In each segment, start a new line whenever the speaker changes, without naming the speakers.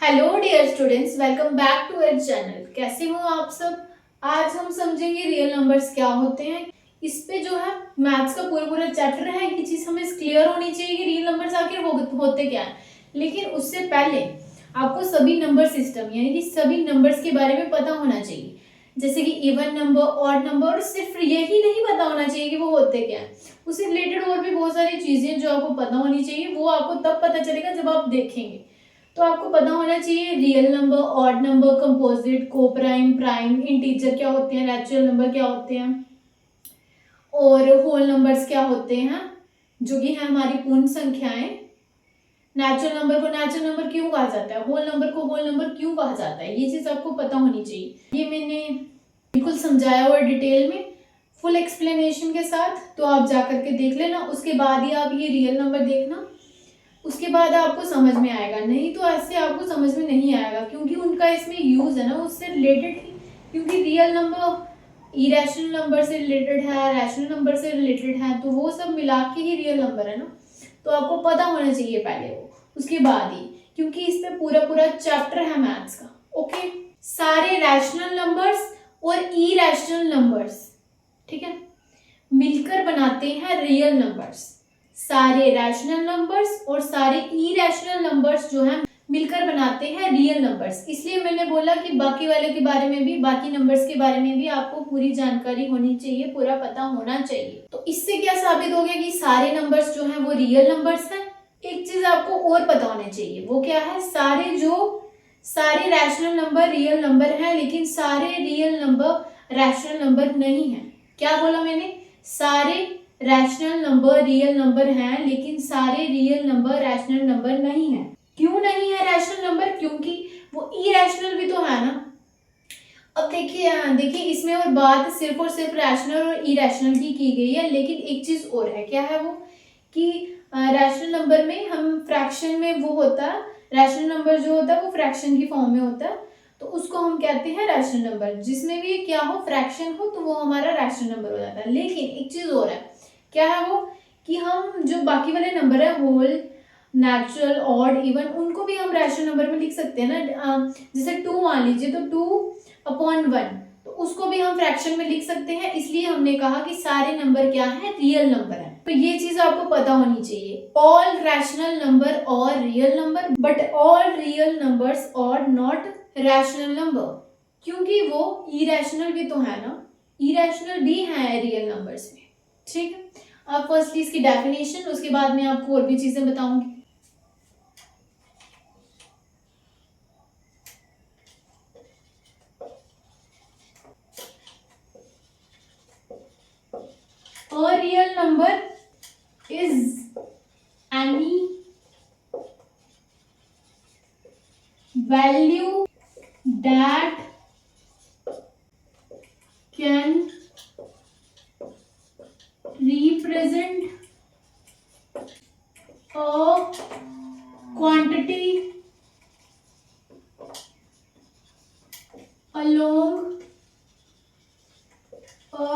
Hello dear students, welcome back to our channel. कैसे हो आप सब। आज हम समझेंगे रियल नंबर्स क्या होते हैं। इस पे जो है मैथ्स का पूरा चैप्टर है। ये चीज हमें क्लियर होनी चाहिए कि रियल नंबर्स आखिर होते क्या हैं। लेकिन उससे पहले आपको सभी नंबर सिस्टम यानी कि सभी नंबर्स के बारे में पता होना चाहिए, जैसे कि इवन नंबर, ऑड नंबर। और सिर्फ यही नहीं पता होना चाहिए कि वो होते क्या है, उससे रिलेटेड और भी बहुत सारी चीजें जो आपको पता होनी चाहिए। वो आपको तब पता चलेगा जब आप देखेंगे। तो आपको पता होना चाहिए real number, odd number, composite, को प्राइम, प्राइम, इंटीजर क्या होते हैं, नेचुरल नंबर क्या होते हैं, और होल नंबर्स क्या होते हैं, जो कि है हमारी पूर्ण संख्याएं। नेचुरल नंबर को नेचुरल नंबर क्यों कहा जाता है, होल नंबर को होल नंबर क्यों कहा जाता है, ये चीज आपको पता होनी चाहिए। ये मैंने बिल्कुल समझाया हुआ डिटेल में, फुल एक्सप्लेनेशन के साथ। तो आप जा करके देख लेना, उसके बाद ही आप ये रियल नंबर देखना, उसके बाद आपको समझ में आएगा। नहीं तो ऐसे आपको समझ में नहीं आएगा, क्योंकि उनका इसमें यूज है ना उससे रिलेटेड ही। क्योंकि रियल नंबर इरेशनल नंबर से रिलेटेड है, रैशनल नंबर से रिलेटेड है, तो वो सब मिला के ही रियल नंबर है ना। तो आपको पता होना चाहिए पहले वो, उसके बाद ही, क्योंकि इस पे पूरा चैप्टर है मैथ्स का। ओके, सारे रैशनल नंबर्स और इरेशनल नंबर्स, ठीक है, मिलकर बनाते हैं रियल नंबर्स। सारे रैशनल नंबर्स और सारे इरेशनल नंबर्स जो हैं मिलकर बनाते हैं रियल नंबर्स। इसलिए मैंने बोला कि बाकी वाले के बारे में भी, बाकी नंबर्स के बारे में भी आपको पूरी जानकारी होनी चाहिए, पूरा पता होना चाहिए। तो इससे क्या साबित हो गया कि सारे नंबर्स जो हैं वो रियल नंबर्स हैं। एक चीज आपको और पता होनी चाहिए, वो क्या है, सारे रैशनल नंबर रियल नंबर हैं, लेकिन सारे रियल नंबर रैशनल नंबर नहीं है। क्या बोला मैंने, सारे रैशनल नंबर रियल नंबर हैं, लेकिन सारे रियल नंबर रैशनल नंबर नहीं है। क्यों नहीं है रैशनल नंबर, क्योंकि वो इरेशनल भी तो है ना। अब देखिए इसमें और बात सिर्फ और सिर्फ रैशनल और इरेशनल की गई है, लेकिन एक चीज और है। क्या है वो, कि रैशनल नंबर में हम फ्रैक्शन में वो होता है, रैशनल नंबर जो होता है वो फ्रैक्शन की फॉर्म में होता है, तो उसको हम कहते हैं रैशनल नंबर। जिसमें भी क्या हो, फ्रैक्शन हो, तो वो हमारा रैशनल नंबर हो जाता है। लेकिन एक चीज और है, क्या है वो, कि हम जो बाकी वाले नंबर है, होल, नेचुरल, ऑड, इवन, उनको भी हम रैशनल नंबर में लिख सकते हैं ना। जैसे 2 मान लीजिए, तो 2/1, तो उसको भी हम फ्रैक्शन में लिख सकते हैं। इसलिए हमने कहा कि सारे नंबर क्या है, रियल नंबर है। तो ये चीज आपको पता होनी चाहिए, ऑल रैशनल नंबर और real number, but all real numbers और नॉट रैशनल नंबर, क्योंकि वो इरेशनल भी तो है ना, इरेशनल भी है रियल नंबर्स में। ठीक है, अब फर्स्टली इसकी डेफिनेशन, उसके बाद में आपको और भी चीजें बताऊंगी। A real number is any value that can represent a quantity along a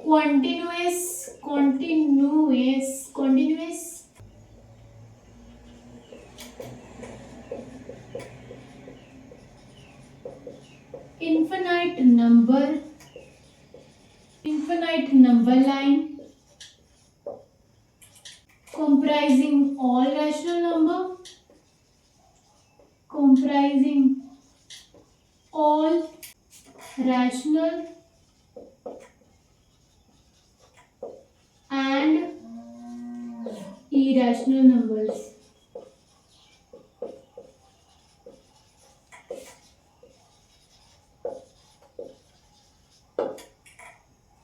continuous infinite number line comprising all rational number, comprising all rational and irrational numbers.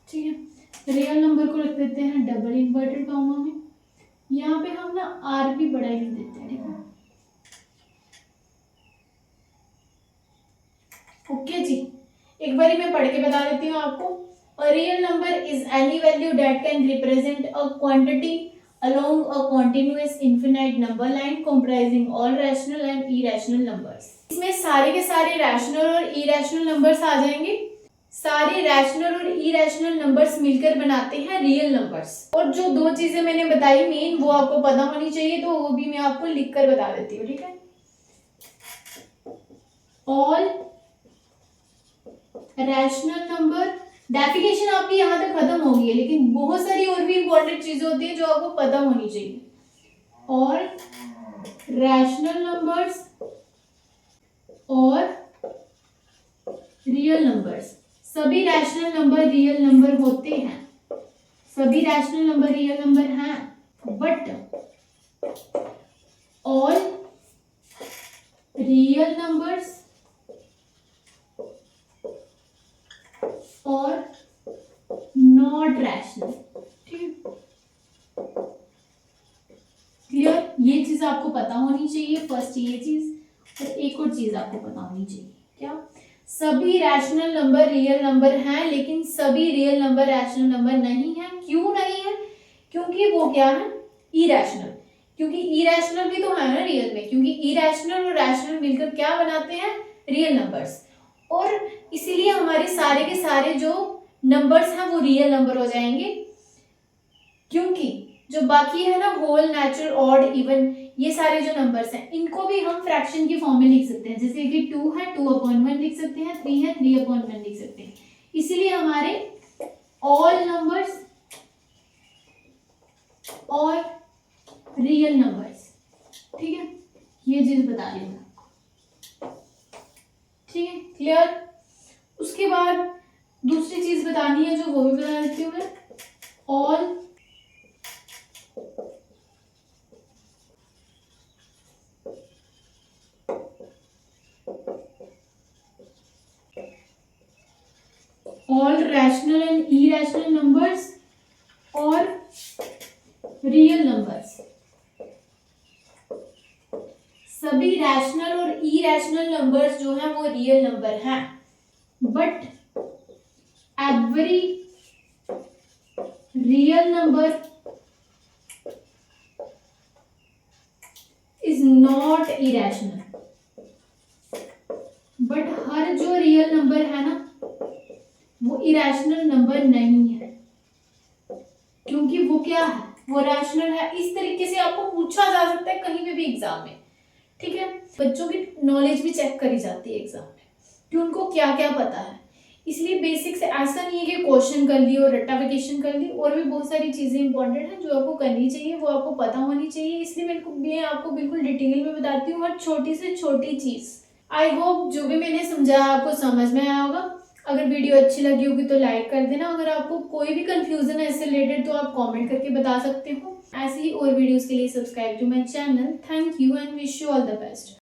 ठीक है, रियल नंबर को रख देते हैं डबल इन्वर्टेड कॉमा में। यहाँ पे हम ना आर भी बड़ा ही लिख देते हैं, देखो। ओके जी, एक बारी मैं पढ़ के बता देती हूँ आपको। A real number is any value that can represent a quantity along a continuous infinite number line comprising all rational and irrational numbers. इसमें सारे के सारे रैशनल और इरेशनल नंबर्स आ जाएंगे। सारे रैशनल और इरेशनल नंबर्स मिलकर बनाते हैं रियल नंबर्स। और जो दो चीजें मैंने बताई मेन, वो आपको पता होनी चाहिए, तो वो भी मैं आपको लिख कर बता देती हूँ, ठीक है। All rational number. डेफिनेशन आपकी यहाँ तक खत्म हो गई है, लेकिन बहुत सारी और भी इंपॉर्टेंट चीजें होती हैं जो आपको पता होनी चाहिए। और रैशनल नंबर्स और रियल नंबर्स, सभी रैशनल नंबर रियल नंबर होते हैं, सभी रैशनल नंबर रियल नंबर हैं, बट ऑल रियल नंबर्स और नॉट रैशनल। ठीक, क्लियर? ये चीज आपको पता होनी चाहिए, फर्स्ट ये चीज। और एक और चीज आपको पता होनी चाहिए, क्या? सभी रैशनल नंबर रियल नंबर हैं, लेकिन सभी रियल नंबर रैशनल नंबर नहीं है। क्यों नहीं है? क्योंकि वो क्या है? इरैशनल। क्योंकि इरैशनल भी तो है ना रियल में, क्योंकि इरैशनल और रैशनल मिलकर क्या बनाते हैं? Real numbers. और इसीलिए हमारे सारे के सारे जो नंबर्स हैं वो रियल नंबर हो जाएंगे, क्योंकि जो बाकी है ना, होल, नेचुरल, ऑड, इवन, ये सारे जो नंबर्स हैं इनको भी हम फ्रैक्शन की फॉर्म में लिख सकते हैं। जैसे कि 2 है 2/1 लिख सकते हैं, 3 है 3/1 लिख सकते हैं। इसीलिए हमारे ऑल नंबर्स और रियल नंबर्स, ठीक है, ये चीज बता रही हूँ, ठीक है, क्लियर? उसके बाद दूसरी चीज बतानी है जो वो भी बता देती हूँ मैं। All all rational and irrational numbers और रियल नंबर्स, सभी रैशनल और इरैशनल नंबर्स जो हैं वो रियल नंबर हैं, but every real number is not irrational. But हर जो रियल नंबर है ना वो इरैशनल नंबर नहीं है, क्योंकि वो क्या है? वो रैशनल है। इस तरीके से आपको पूछा जा सकता है कहीं पे भी एग्जाम में, ठीक है? बच्चों की नॉलेज भी चेक करी जाती है एग्जाम में कि उनको क्या क्या पता है। इसलिए बेसिक से ऐसा नहीं है कि क्वेश्चन कर ली और रट्टाफिकेशन कर ली, और भी बहुत सारी चीजें इंपॉर्टेंट हैं जो आपको करनी चाहिए, वो आपको पता होनी चाहिए। इसलिए मैं आपको बिल्कुल डिटेल में बताती हूँ हर छोटी से छोटी चीज। आई होप जो भी मैंने समझाया आपको समझ में आया होगा। अगर वीडियो अच्छी लगी होगी तो लाइक कर देना। अगर आपको कोई भी कंफ्यूजन है इससे रिलेटेड तो आप कमेंट करके बता सकते हो। ऐसे ही और वीडियोस के लिए subscribe to my channel. Thank you and wish you all the best.